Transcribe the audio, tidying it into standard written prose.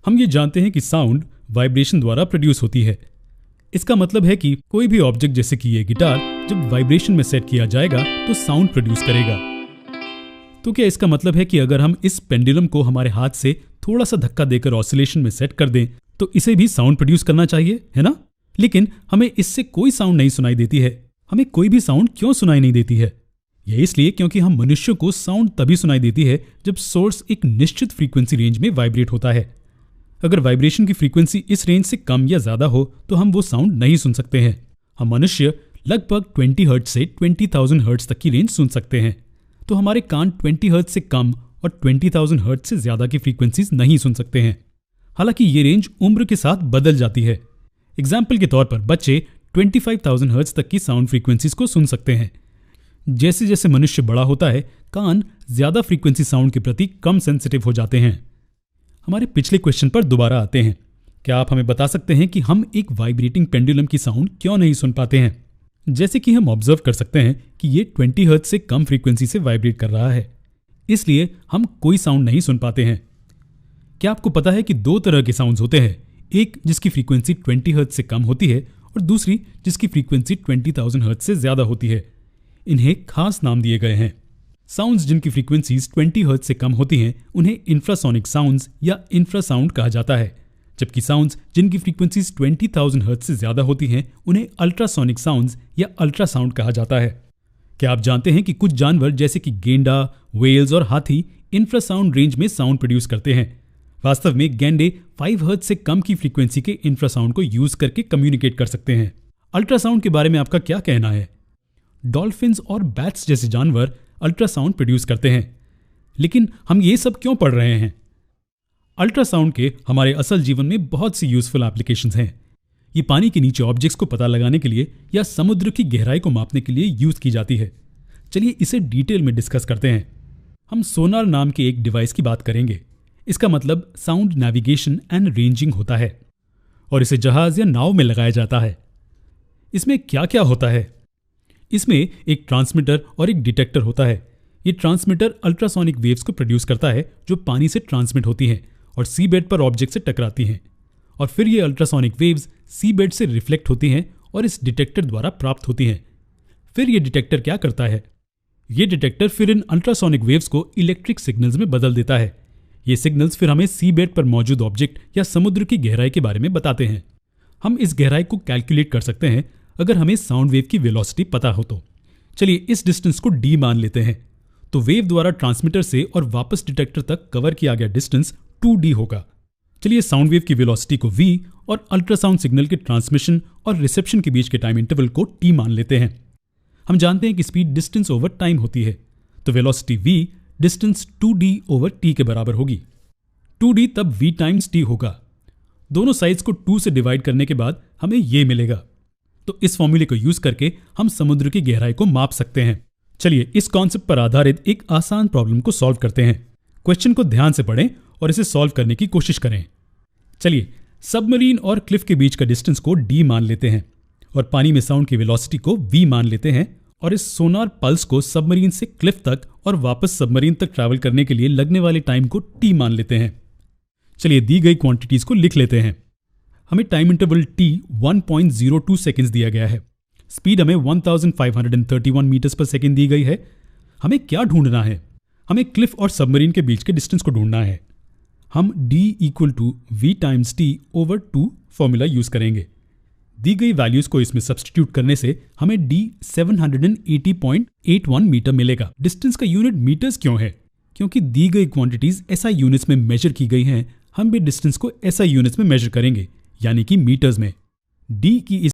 हम ये जानते हैं कि साउंड वाइब्रेशन द्वारा प्रोड्यूस होती है। इसका मतलब है कि कोई भी ऑब्जेक्ट जैसे कि ये गिटार जब वाइब्रेशन में सेट किया जाएगा तो साउंड प्रोड्यूस करेगा। तो क्या इसका मतलब है कि अगर हम इस पेंडुलम को हमारे हाथ से थोड़ा सा धक्का देकर ऑसिलेशन में सेट कर दें तो इसे भी साउंड प्रोड्यूस करना चाहिए, है ना? लेकिन हमें इससे कोई साउंड नहीं सुनाई देती है। हमें कोई भी साउंड क्यों सुनाई नहीं देती है? यह इसलिए क्योंकि हम मनुष्यों को साउंड तभी सुनाई देती है जब सोर्स एक निश्चित फ्रीक्वेंसी रेंज में वाइब्रेट होता है। अगर वाइब्रेशन की फ्रीक्वेंसी इस रेंज से कम या ज्यादा हो तो हम वो साउंड नहीं सुन सकते हैं। हम मनुष्य लगभग 20 हर्ट्ज से 20,000 हर्ट्ज तक की रेंज सुन सकते हैं, तो हमारे कान 20 हर्ट्ज से कम और 20,000 हर्ट्ज से ज्यादा की फ्रीक्वेंसीज नहीं सुन सकते हैं। हालांकि ये रेंज उम्र के साथ बदल जाती है। एग्जाम्पल के तौर पर बच्चे 25,000 हर्ट्ज तक की साउंड फ्रीक्वेंसीज को सुन सकते हैं। जैसे जैसे मनुष्य बड़ा होता है, कान ज्यादा फ्रीक्वेंसी साउंड के प्रति कम सेंसिटिव हो जाते हैं। हमारे पिछले क्वेश्चन पर दोबारा आते हैं। क्या आप हमें बता सकते हैं कि हम एक वाइब्रेटिंग पेंडुलम की साउंड क्यों नहीं सुन पाते हैं? जैसे कि हम ऑब्जर्व कर सकते हैं कि ये 20 हर्ट्ज से कम फ्रीक्वेंसी से वाइब्रेट कर रहा है, इसलिए हम कोई साउंड नहीं सुन पाते हैं। क्या आपको पता है कि दो तरह के साउंड्स होते हैं, एक जिसकी फ्रीक्वेंसी 20 हर्ट्ज से कम होती है और दूसरी जिसकी फ्रीक्वेंसी 20,000 हर्ट्ज से ज्यादा होती है। इन्हें खास नाम दिए गए हैं। साउंड्स जिनकी फ्रीक्वेंसीज 20 हर्ट्ज से कम होती हैं उन्हें इंफ्रासोनिक साउंड्स या इंफ्रासाउंड कहा जाता है, जबकि साउंड्स जिनकी फ्रीक्वेंसीज 20,000 हर्ट्ज से ज्यादा होती हैं उन्हें अल्ट्रासोनिक साउंड्स या अल्ट्रासाउंड कहा जाता है। क्या आप जानते हैं कि कुछ जानवर जैसे कि गेंडा, व्हेल्स और हाथी इंफ्रासाउंड रेंज में साउंड प्रोड्यूस करते हैं? वास्तव में गैंडे 5 हर्ट्ज से कम की फ्रीक्वेंसी के इंफ्रासाउंड को यूज करके कम्युनिकेट कर सकते हैं। अल्ट्रासाउंड के बारे में आपका क्या कहना है? डॉल्फिन्स और बैट्स जैसे जानवर अल्ट्रासाउंड प्रोड्यूस करते हैं, लेकिन हम ये सब क्यों पढ़ रहे हैं? अल्ट्रासाउंड के हमारे असल जीवन में बहुत सी यूजफुल एप्लीकेशंस हैं। ये पानी के नीचे ऑब्जेक्ट्स को पता लगाने के लिए या समुद्र की गहराई को मापने के लिए यूज की जाती है। चलिए इसे डिटेल में डिस्कस करते हैं। हम सोनार नाम के एक डिवाइस की बात करेंगे। इसका मतलब साउंड नेविगेशन एंड रेंजिंग होता है और इसे जहाज या नाव में लगाया जाता है। इसमें क्या क्या होता है? इसमें एक ट्रांसमीटर और एक डिटेक्टर होता है। ये ट्रांसमीटर अल्ट्रासोनिक वेव्स को प्रोड्यूस करता है जो पानी से ट्रांसमिट होती हैं और सी बेड पर ऑब्जेक्ट से टकराती हैं, और फिर ये अल्ट्रासोनिक वेव्स सी बेड से रिफ्लेक्ट होती हैं और इस डिटेक्टर द्वारा प्राप्त होती हैं। फिर ये डिटेक्टर क्या करता है? ये डिटेक्टर फिर इन अल्ट्रासोनिक वेव्स को इलेक्ट्रिक सिग्नल्स में बदल देता है। ये सिग्नल्स फिर हमें सी बेड पर मौजूद ऑब्जेक्ट या समुद्र की गहराई के बारे में बताते हैं। हम इस गहराई को कैलकुलेट कर सकते हैं अगर हमें साउंड वेव की वेलोसिटी पता हो तो। चलिए इस डिस्टेंस को d मान लेते हैं, तो वेव द्वारा ट्रांसमीटर से और वापस डिटेक्टर तक कवर किया गया डिस्टेंस 2d होगा। चलिए साउंड वेव की वेलोसिटी को v और अल्ट्रासाउंड सिग्नल के ट्रांसमिशन और रिसेप्शन के बीच के टाइम इंटरवल को t मान लेते हैं। हम जानते हैं कि स्पीड डिस्टेंस ओवर टाइम होती है, तो velocity v distance 2d over t के बराबर होगी। 2d तब v टाइम्स t होगा। दोनों साइड्स को 2 से डिवाइड करने के बाद हमें ये मिलेगा। तो इस फॉर्मूले को यूज करके हम समुद्र की गहराई को माप सकते हैं। चलिए इस कॉन्सेप्ट पर आधारित एक आसान प्रॉब्लम को सॉल्व करते हैं। क्वेश्चन को ध्यान से पढ़ें और इसे सॉल्व करने की कोशिश करें। चलिए सबमरीन और क्लिफ के बीच का डिस्टेंस को d मान लेते हैं और पानी में साउंड की वेलोसिटी को v मान लेते हैं, और इस सोनार पल्स को सबमरीन से क्लिफ तक और वापस सबमरीन तक ट्रैवल करने के लिए लगने वाले टाइम को t मान लेते हैं। चलिए दी गई क्वांटिटीज को लिख लेते हैं। हमें टाइम इंटरवल t 1.02 सेकेंड्स दिया गया है। स्पीड हमें 1531 मीटर्स पर सेकेंड दी गई है। हमें क्या ढूंढना है? हमें क्लिफ और सबमरीन के बीच के डिस्टेंस को ढूंढना है। हम d equal to v times t over 2 formula use करेंगे। दी गई वैल्यूज को इसमें सब्स्टिट्यूट करने से हमें d 780.81 मीटर मिलेगा। डिस्टेंस का यूनिट मीटर्स क्यों है? क्योंकि दी गई क्वांटिटीज SI यूनिट्स में मेजर की गई हैं। हम भी डिस्टेंस को SI यूनिट्स में मेजर करेंगे, यानी कि मीटर्स में। d की